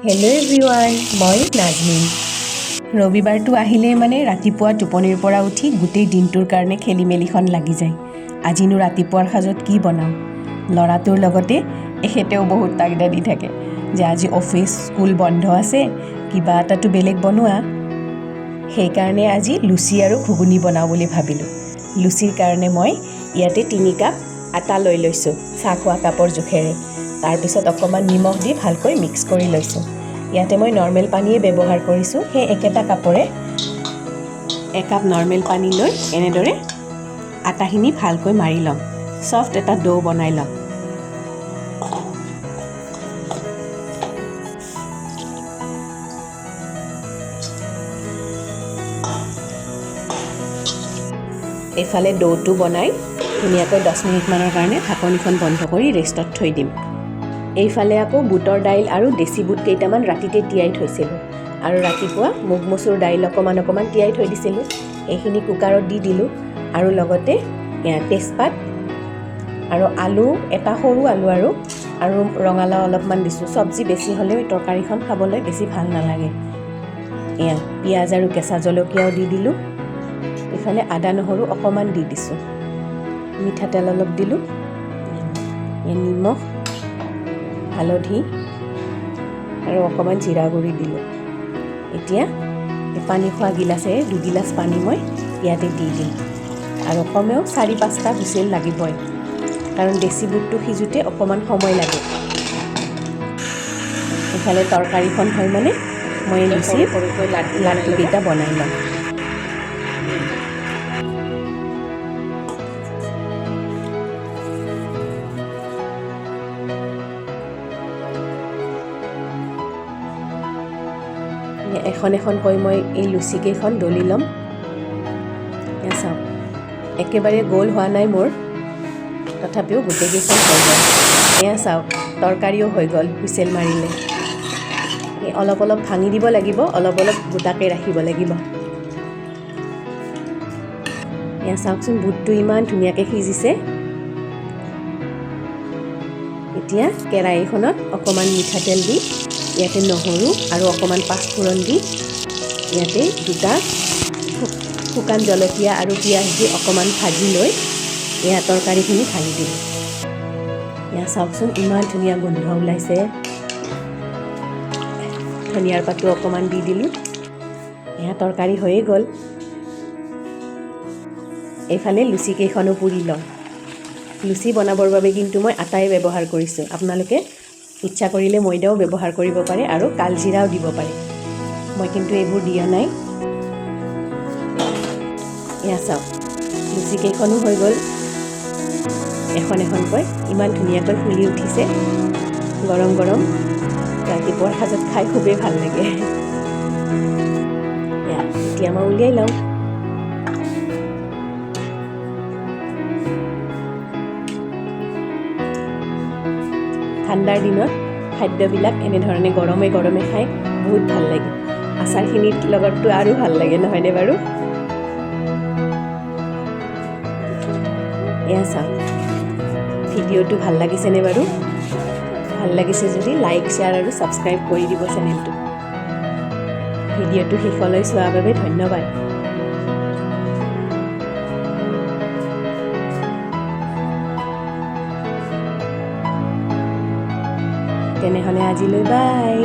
Hello' everyone, মই নাজমিন। ৰবিবাৰটো আহিলেই মানে ৰাতিপুৱা টোপনিৰ পৰা উঠি গোটেই দিনটোৰ কাৰণে খেলি মেলিখন লাগি যায়। আজিনো ৰাতিপুৱাৰ সাজত কি বনাওঁ? ল'ৰাটোৰ লগতে এখেতেও বহুত তাগিদা দি থাকে যে আজি অফিচ স্কুল বন্ধ আছে, কিবা এটাতো বেলেগ বনোৱা। সেইকাৰণে আজি লুচি আৰু ঘুগুনি বনাওঁ বুলি ভাবিলোঁ। লুচিৰ কাৰণে মই ইয়াতে 3 কাপ আটা লৈ লৈছোঁ, চাহ খোৱা কাপৰ জোখেৰে। তাৰপিছত অকণমান নিমখ দি ভালকৈ মিক্স কৰি লৈছোঁ। ইয়াতে মই নৰ্মেল পানীয়ে ব্যৱহাৰ কৰিছোঁ। সেই একেটা কাপৰে 1 কাপ নৰ্মেল পানী লৈ এনেদৰে আটাখিনি ভালকৈ মাৰি ল'ম। ছফ্ট এটা ডো বনাই ল'ম। এইফালে ডোটো বনাই ধুনীয়াকৈ 10 মিনিটমানৰ কাৰণে ঢাকনিখন বন্ধ কৰি ৰেষ্টত থৈ দিম। এইফালে আকৌ বুটৰ দাইল আৰু দেশী বুট কেইটামান ৰাতিতে তিয়াই থৈছিলোঁ আৰু ৰাতিপুৱা মুগ মচুৰ দাইল অকণমান তিয়াই থৈ দিছিলোঁ। এইখিনি কুকাৰত দি দিলোঁ আৰু লগতে তেজপাত আৰু আলু, এটা সৰু আলু আৰু ৰঙালাও অলপমান দিছোঁ। চব্জি বেছি হ'লেও তৰকাৰীখন খাবলৈ বেছি ভাল নালাগে। পিঁয়াজ আৰু কেঁচা জলকীয়াও দি দিলোঁ। ইফালে আদা নহৰু অকণমান দি দিছোঁ। মিঠাতেল অলপ দিলোঁ, নিমখ, হালধি আৰু অকণমান জিৰা গুড়ি দিলোঁ। এতিয়া পানী খোৱা গিলাচেৰে 2 গিলাচ পানী মই ইয়াতে দি দিম আৰু কমেও 4-5টা হুইচেল লাগিবই, কাৰণ দেশী বুটটো সিজোতে অকণমান সময় লাগে। ইফালে তৰকাৰীখন হয় মানে মই লুচিৰ লাড্ডুকেইটা বনাই ল'ম। এখন এখনকৈ মই এই লুচিকেইখন দলি ল'ম। চাওক, একেবাৰে গোল হোৱা নাই মোৰ, তথাপিও গোটেইকেইখন হৈ গ'ল। চাওক, তৰকাৰীও হৈ গ'ল হুইচেল মাৰিলে। অলপ অলপ ভাঙি দিব লাগিব, অলপ অলপ গোটাকৈ ৰাখিব লাগিব। চাওকচোন, বুটটো ইমান ধুনীয়াকৈ সিজিছে। এতিয়া কেৰাহীখনত অকণমান মিঠাতেল দি ইয়াতে নহৰু আৰু অকণমান পাঁচফোৰণ দি ইয়াতে 2টা শুকান জলকীয়া আৰু পিঁয়াজ দি অকণমান ভাজি লৈ তৰকাৰীখিনি ঢালি দিলোঁ। চাওকচোন, ইমান ধুনীয়া গোন্ধ ওলাইছে। ধনিয়াৰ পাতো অকণমান দি দিলোঁ। তৰকাৰী হৈয়ে গ'ল। এইফালে লুচিকেইখনো পুৰি লওঁ। লুচি বনাবৰ বাবে কিন্তু মই আটাই ব্যৱহাৰ কৰিছোঁ। আপোনালোকে ইচ্ছা কৰিলে ময়দাও ব্যৱহাৰ কৰিব পাৰে আৰু কালজিৰাও দিব পাৰে। মই কিন্তু এইবোৰ দিয়া নাই। চাওক, লুচিকেইখনো হৈ গ'ল এখন এখনকৈ। ইমান ধুনীয়াকৈ ফুলি উঠিছে। গৰম গৰম ৰাতিপুৱাৰ সাজত খাই খুবেই ভাল লাগে। এতিয়া মই উলিয়াই লওঁ। ঠাণ্ডাৰ দিনত খাদ্যবিলাক এনেধৰণে গৰমে গৰমে খাই বহুত ভাল লাগে। আচাৰখিনিৰ লগততো আৰু ভাল লাগে, নহয়নে বাৰু? চাওক, ভিডিঅ'টো ভাল লাগিছেনে বাৰু? ভাল লাগিছে যদি লাইক, শ্বেয়াৰ আৰু ছাবস্ক্ৰাইব কৰি দিব চেনেলটো। ভিডিঅ'টো শেষলৈ চোৱাৰ বাবে ধন্যবাদ। তেনেহ'লে আজিলৈ বাই।